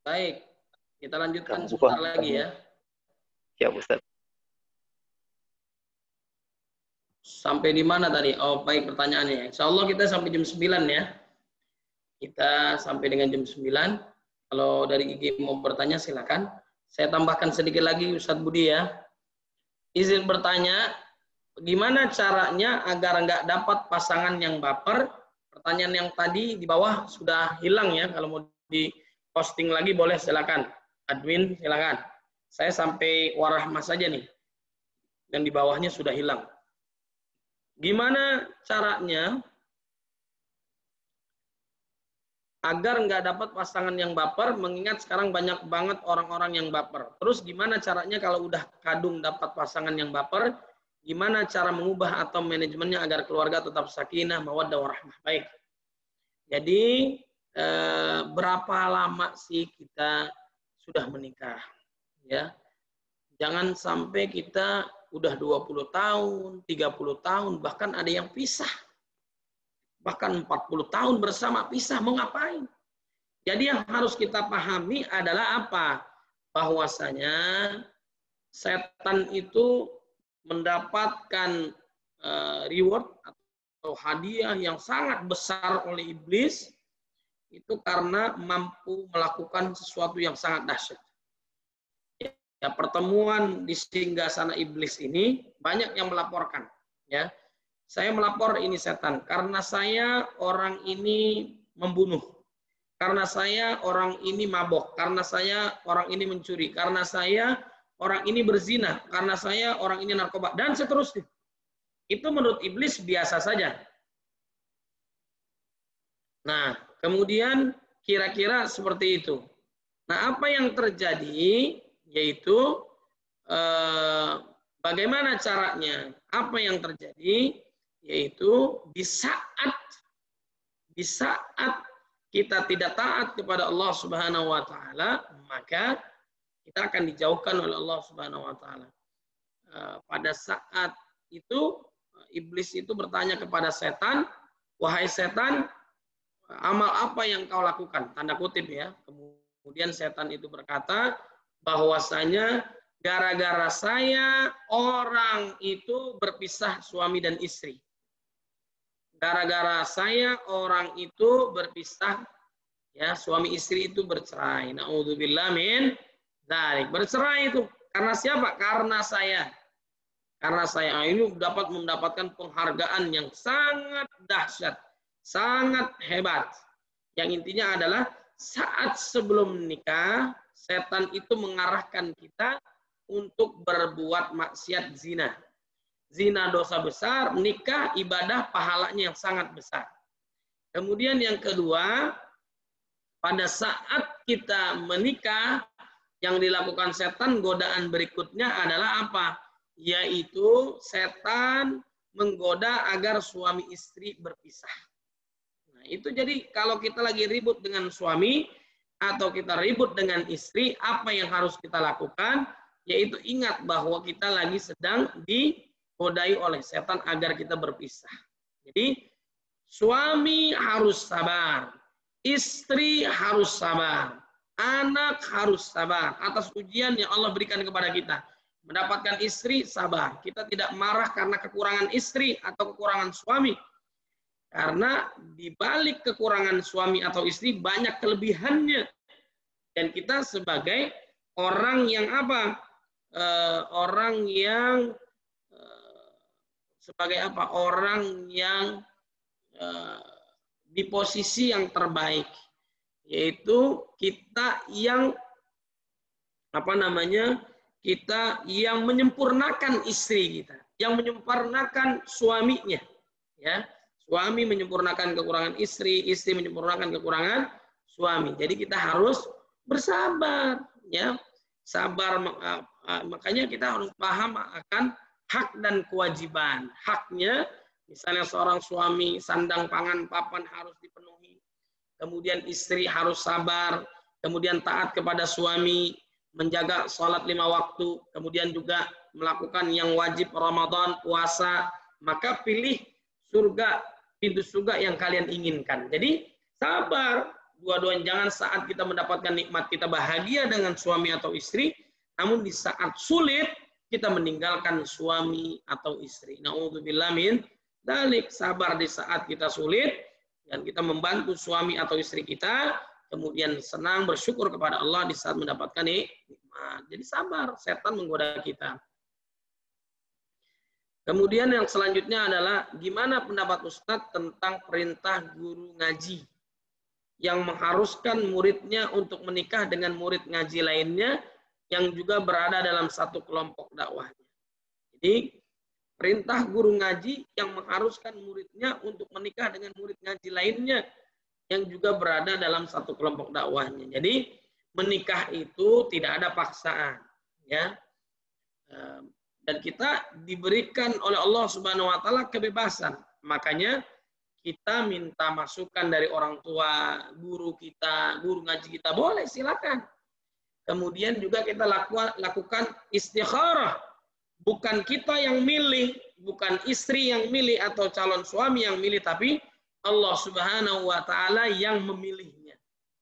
Baik, kita lanjutkan Ganggu sebentar banget. lagi ya. Ya Ustaz. Sampai di mana tadi? Oh, baik pertanyaannya. Insya Allah kita sampai jam 9 ya. Kita sampai dengan jam 9. Kalau dari Gigi mau bertanya silakan. Saya tambahkan sedikit lagi Ustadz Budi ya. Izin bertanya, gimana caranya agar nggak dapat pasangan yang baper? Pertanyaan yang tadi di bawah sudah hilang ya. Kalau mau di posting lagi boleh silakan. Admin silakan. Saya sampai warahmah saja nih. Dan di bawahnya sudah hilang. Gimana caranya agar nggak dapat pasangan yang baper, mengingat sekarang banyak banget orang-orang yang baper. Terus gimana caranya kalau udah kadung dapat pasangan yang baper, gimana cara mengubah atau manajemennya agar keluarga tetap sakinah, mawaddah, warahmah. Baik. Jadi berapa lama sih kita sudah menikah? Ya. Jangan sampai kita udah 20 tahun, 30 tahun, bahkan ada yang pisah. Bahkan 40 tahun bersama pisah, mau ngapain? Jadi yang harus kita pahami adalah apa? Bahwasanya setan itu mendapatkan reward atau hadiah yang sangat besar oleh iblis itu karena mampu melakukan sesuatu yang sangat dahsyat. Ya, pertemuan di singgasana iblis ini banyak yang melaporkan, ya. Saya melapor ini setan karena saya orang ini membunuh. Karena saya orang ini mabok, karena saya orang ini mencuri, karena saya orang ini berzina, karena saya orang ini narkoba, dan seterusnya. Itu menurut iblis biasa saja. Nah, kemudian kira-kira seperti itu. Nah, apa yang terjadi yaitu bagaimana caranya? Apa yang terjadi yaitu di saat kita tidak taat kepada Allah Subhanahu wa taala, maka kita akan dijauhkan oleh Allah Subhanahu wa taala. Pada saat itu iblis itu bertanya kepada setan, "Wahai setan, amal apa yang kau lakukan?" Tanda kutip ya. Kemudian setan itu berkata bahwasanya gara-gara saya orang itu berpisah suami dan istri. Gara-gara saya orang itu berpisah, ya, suami istri itu bercerai. Naudzubillah min dzalik. Bercerai itu karena siapa? Karena saya. Karena saya ini dapat mendapatkan penghargaan yang sangat dahsyat, sangat hebat. Yang intinya adalah saat sebelum menikah, setan itu mengarahkan kita untuk berbuat maksiat zina. Zina dosa besar, nikah ibadah pahalanya yang sangat besar. Kemudian yang kedua, pada saat kita menikah, yang dilakukan setan, godaan berikutnya adalah apa? Yaitu setan menggoda agar suami istri berpisah. Nah, itu jadi kalau kita lagi ribut dengan suami atau kita ribut dengan istri, apa yang harus kita lakukan? Yaitu ingat bahwa kita lagi sedang digodai oleh setan agar kita berpisah. Jadi suami harus sabar, istri harus sabar, anak harus sabar atas ujian yang Allah berikan kepada kita. Mendapatkan istri, sabar. Kita tidak marah karena kekurangan istri atau kekurangan suami. Karena di balik kekurangan suami atau istri banyak kelebihannya. Dan kita sebagai orang yang apa? Orang yang sebagai apa? Orang yang di posisi yang terbaik, yaitu kita yang apa namanya? Kita yang menyempurnakan istri kita, yang menyempurnakan suaminya, ya. Suami menyempurnakan kekurangan istri, istri menyempurnakan kekurangan suami. Jadi kita harus bersabar, ya. Sabar, makanya kita harus paham akan hak dan kewajiban. Haknya, misalnya seorang suami sandang pangan papan harus dipenuhi. Kemudian istri harus sabar, kemudian taat kepada suami, menjaga sholat 5 waktu, kemudian juga melakukan yang wajib Ramadan, puasa, maka pilih surga, pintu surga yang kalian inginkan. Jadi sabar, dua-duanya. Jangan saat kita mendapatkan nikmat kita bahagia dengan suami atau istri, namun di saat sulit kita meninggalkan suami atau istri. Na'udzubillah min dzalik. Sabar di saat kita sulit dan kita membantu suami atau istri kita, kemudian senang bersyukur kepada Allah di saat mendapatkan nikmat. Jadi sabar, setan menggoda kita. Kemudian yang selanjutnya adalah gimana pendapat Ustadz tentang perintah guru ngaji yang mengharuskan muridnya untuk menikah dengan murid ngaji lainnya yang juga berada dalam satu kelompok dakwahnya. Jadi perintah guru ngaji yang mengharuskan muridnya untuk menikah dengan murid ngaji lainnya yang juga berada dalam satu kelompok dakwahnya. Jadi menikah itu tidak ada paksaan, ya. Dan kita diberikan oleh Allah Subhanahu wa taala kebebasan. Makanya kita minta masukan dari orang tua, guru kita, guru ngaji kita, boleh silakan. Kemudian juga kita lakukan istikharah. Bukan kita yang milih, bukan istri yang milih atau calon suami yang milih, tapi Allah Subhanahu wa taala yang memilihnya.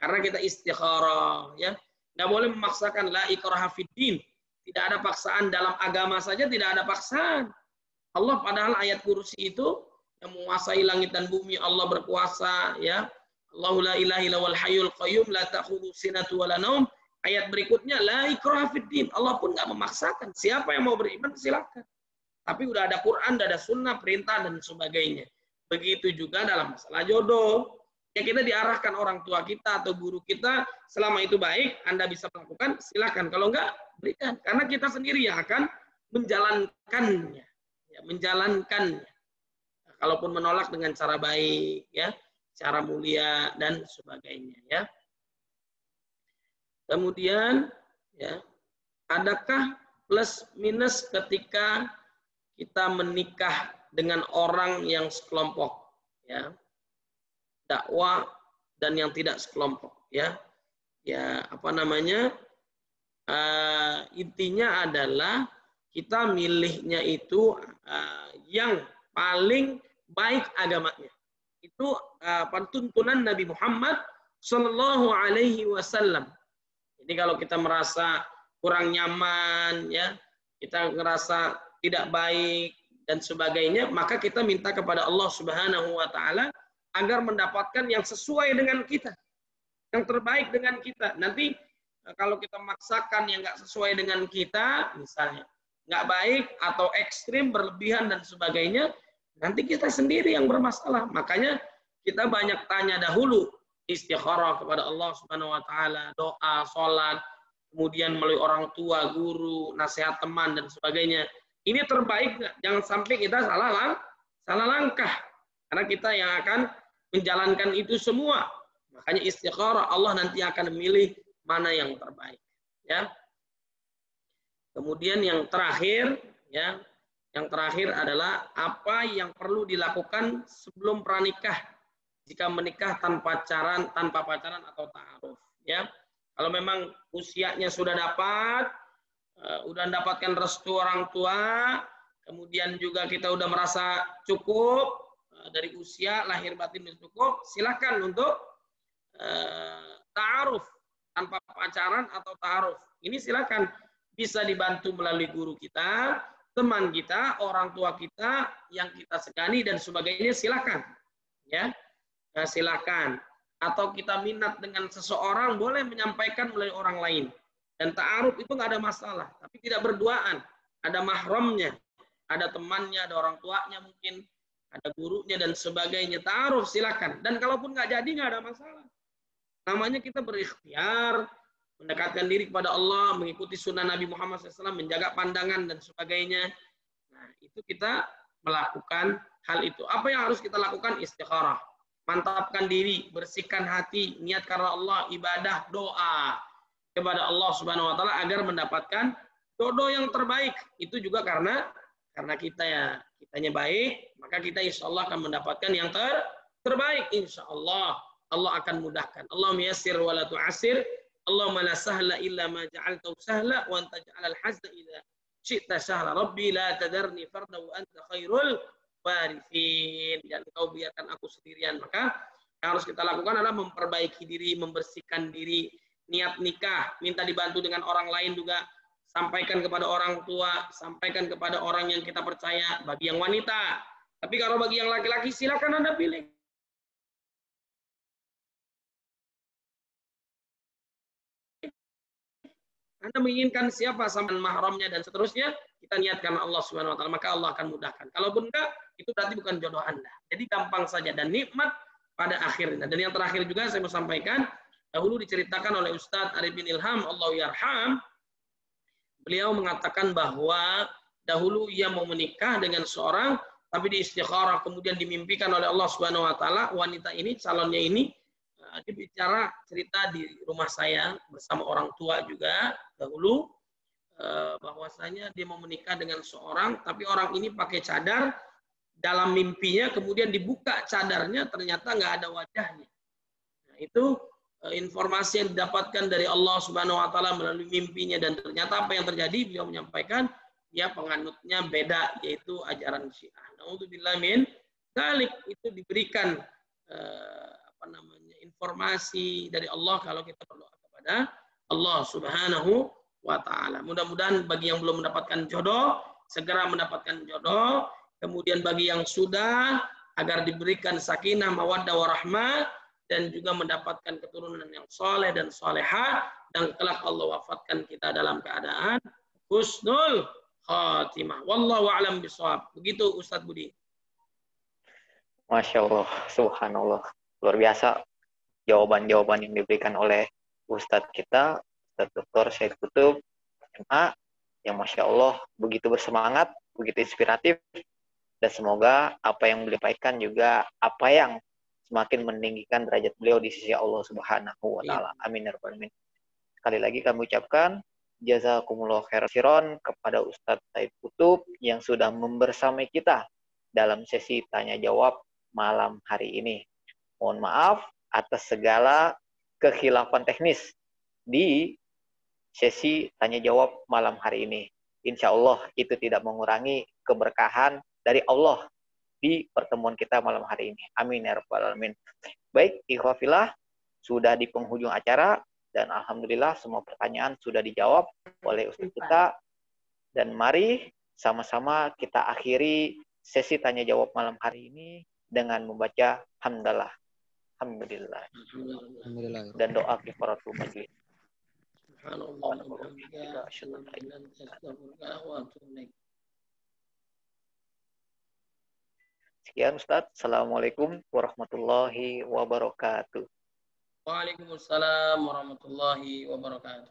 Karena kita istikharah, ya. Nggak boleh memaksakan, la ikraha fiddin. Tidak ada paksaan dalam agama saja, tidak ada paksaan. Allah padahal ayat kursi itu yang menguasai langit dan bumi, Allah berkuasa, ya. Allahu la ilaha illa wal hayyul qayyum la ta'khudhu sinatu wa la naum. Ayat berikutnya la ikraha fiddin. Allah pun nggak memaksakan. Siapa yang mau beriman silakan. Tapi udah ada Quran, udah ada sunnah, perintah dan sebagainya. Begitu juga dalam masalah jodoh. Ya kita diarahkan orang tua kita atau guru kita, selama itu baik, Anda bisa melakukan, silakan. Kalau enggak, berikan. Karena kita sendiri yang akan menjalankannya. Ya, menjalankannya. Nah, kalaupun menolak dengan cara baik, ya, cara mulia dan sebagainya, ya. Kemudian, ya, adakah plus minus ketika kita menikah dengan orang yang sekelompok, ya, dakwah dan yang tidak sekelompok, ya, apa namanya, intinya adalah kita milihnya itu yang paling baik agamanya. Itu tuntunan Nabi Muhammad Shallallahu Alaihi Wasallam. Jadi kalau kita merasa kurang nyaman, ya, kita ngerasa tidak baik dan sebagainya, maka kita minta kepada Allah Subhanahu Wa Taala agar mendapatkan yang sesuai dengan kita, yang terbaik dengan kita. Nanti kalau kita memaksakan yang nggak sesuai dengan kita, misalnya nggak baik atau ekstrim, berlebihan dan sebagainya, nanti kita sendiri yang bermasalah. Makanya kita banyak tanya dahulu, istikharah kepada Allah Subhanahu Wa Taala, doa, sholat, kemudian melalui orang tua, guru, nasihat teman dan sebagainya. Ini terbaik nggak? Jangan sampai kita salah langkah, karena kita yang akan menjalankan itu semua. Makanya istikharah, Allah nanti akan memilih mana yang terbaik, ya. Kemudian yang terakhir, ya, yang terakhir adalah apa yang perlu dilakukan sebelum pranikah jika menikah tanpa pacaran atau ta'aruf, ya. Kalau memang usianya sudah dapat, udah mendapatkan restu orang tua, kemudian juga kita udah merasa cukup dari usia lahir batin cukup, silakan untuk ta'aruf tanpa pacaran atau ta'aruf. Ini silakan, bisa dibantu melalui guru kita, teman kita, orang tua kita yang kita segani dan sebagainya, silakan, ya. Nah, silakan. Atau kita minat dengan seseorang, boleh menyampaikan melalui orang lain. Dan ta'aruf itu nggak ada masalah, tapi tidak berduaan, ada mahramnya, ada temannya, ada orang tuanya mungkin, ada gurunya dan sebagainya. Ta'aruf silakan. Dan kalaupun nggak jadi, nggak ada masalah. Namanya kita berikhtiar, mendekatkan diri kepada Allah, mengikuti sunnah Nabi Muhammad SAW, menjaga pandangan dan sebagainya. Nah, itu kita melakukan hal itu. Apa yang harus kita lakukan? Istikharah. Mantapkan diri, bersihkan hati, niat karena Allah, ibadah, doa kepada Allah Subhanahu Wa Taala agar mendapatkan jodoh yang terbaik. Itu juga karena kitanya baik, maka kita insya Allah akan mendapatkan yang terbaik. Insya Allah Allah akan mudahkan. Allahumma yassir wa la tu'assir. Allahumma la sahla illa ma ja'altahu sahla wa anta ja'alal hazna idza syi'ta sahla. Rabbi la tadarni farda wa anta khairul warithin. Dan kau biarkan aku sendirian, maka Yang harus kita lakukan adalah memperbaiki diri, membersihkan diri, niat nikah, minta dibantu dengan orang lain juga, sampaikan kepada orang tua, sampaikan kepada orang yang kita percaya, bagi yang wanita. Tapi kalau bagi yang laki-laki, silakan Anda pilih. Anda menginginkan siapa sama mahramnya dan seterusnya, kita niatkan Allah Subhanahu wa taala, maka Allah akan mudahkan. Kalaupun enggak, itu berarti bukan jodoh Anda. Jadi gampang saja dan nikmat pada akhirnya. Dan yang terakhir juga saya mau sampaikan, dahulu diceritakan oleh Ustadz Arif bin Ilham, Allahu yarham, beliau mengatakan bahwa dahulu ia mau menikah dengan seorang, tapi di istikharah kemudian dimimpikan oleh Allah Subhanahu wa taala, wanita ini, calonnya ini, dia bicara cerita di rumah saya bersama orang tua juga dahulu, bahwasanya dia mau menikah dengan seorang, tapi orang ini pakai cadar, dalam mimpinya kemudian dibuka cadarnya, ternyata nggak ada wajahnya. Nah, itu informasi yang didapatkan dari Allah Subhanahu wa taala melalui mimpinya, dan ternyata apa yang terjadi, beliau menyampaikan dia penganutnya beda, yaitu ajaran Syiah. Naudzubillah min dzalik, itu diberikan informasi dari Allah kalau kita berdoa kepada Allah Subhanahu wa taala. Mudah-mudahan bagi yang belum mendapatkan jodoh segera mendapatkan jodoh, kemudian bagi yang sudah agar diberikan sakinah, mawaddah warahmah, dan juga mendapatkan keturunan yang soleh dan solehah, dan kelak Allah wafatkan kita dalam keadaan husnul khatimah. Wallahu a'lam bishawab. Begitu Ustadz Budi. Masya Allah, subhanallah, luar biasa jawaban-jawaban yang diberikan oleh Ustadz kita, Ustadz Dr. Syed Qutub, MA, yang Masya Allah begitu bersemangat, begitu inspiratif, dan semoga apa yang beliau sampaikan juga apa yang semakin meninggikan derajat beliau di sisi Allah Subhanahu wa taala. Amin ya rabbal alamin. Sekali lagi kami ucapkan jazakumullah khairan kepada Ustadz Syed Qutub yang sudah membersamai kita dalam sesi tanya jawab malam hari ini. Mohon maaf atas segala kekhilafan teknis di sesi tanya jawab malam hari ini. Insya Allah itu tidak mengurangi keberkahan dari Allah di pertemuan kita malam hari ini. Amin ya rabbal alamin. Baik, ikhwafillah, sudah di penghujung acara dan alhamdulillah semua pertanyaan sudah dijawab oleh Ustaz kita, dan mari sama-sama kita akhiri sesi tanya jawab malam hari ini dengan membaca hamdalah, alhamdulillah, dan doa kifaratul majlis. Sekian Ustaz. Assalamualaikum warahmatullahi wabarakatuh. Waalaikumsalam warahmatullahi wabarakatuh.